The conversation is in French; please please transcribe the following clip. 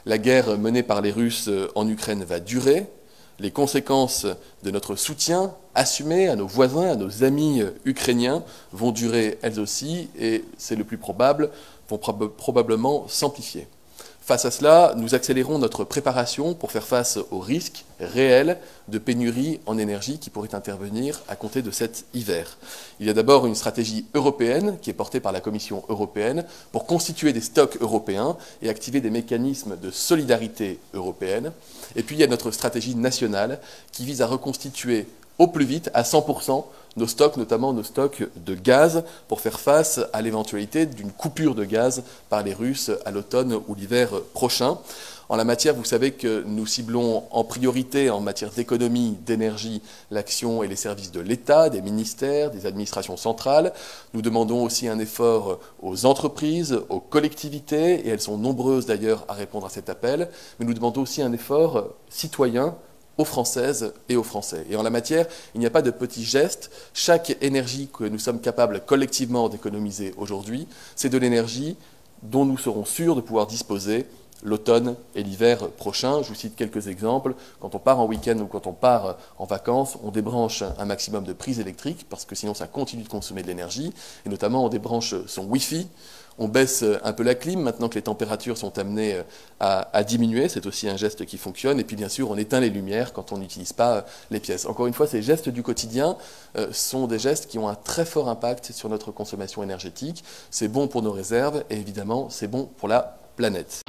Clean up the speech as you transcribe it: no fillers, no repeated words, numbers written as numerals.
La guerre menée par les Russes en Ukraine va durer. Les conséquences de notre soutien assumé à nos voisins, à nos amis ukrainiens vont durer elles aussi et, c'est le plus probable, vont probablement s'amplifier. Face à cela, nous accélérons notre préparation pour faire face aux risques réels de pénurie en énergie qui pourraient intervenir à compter de cet hiver. Il y a d'abord une stratégie européenne qui est portée par la Commission européenne pour constituer des stocks européens et activer des mécanismes de solidarité européenne. Et puis il y a notre stratégie nationale qui vise à reconstituer au plus vite, à 100%, nos stocks, notamment nos stocks de gaz, pour faire face à l'éventualité d'une coupure de gaz par les Russes à l'automne ou l'hiver prochain. En la matière, vous savez que nous ciblons en priorité en matière d'économie, d'énergie, l'action et les services de l'État, des ministères, des administrations centrales. Nous demandons aussi un effort aux entreprises, aux collectivités, et elles sont nombreuses d'ailleurs à répondre à cet appel, mais nous demandons aussi un effort citoyen aux Françaises et aux Français. Et en la matière, il n'y a pas de petits gestes. Chaque énergie que nous sommes capables collectivement d'économiser aujourd'hui, c'est de l'énergie dont nous serons sûrs de pouvoir disposer l'automne et l'hiver prochain. Je vous cite quelques exemples. Quand on part en week-end ou quand on part en vacances, on débranche un maximum de prises électriques parce que sinon ça continue de consommer de l'énergie. Et notamment, on débranche son Wi-Fi. On baisse un peu la clim maintenant que les températures sont amenées à diminuer. C'est aussi un geste qui fonctionne. Et puis bien sûr, on éteint les lumières quand on n'utilise pas les pièces. Encore une fois, ces gestes du quotidien sont des gestes qui ont un très fort impact sur notre consommation énergétique. C'est bon pour nos réserves et évidemment, c'est bon pour la planète.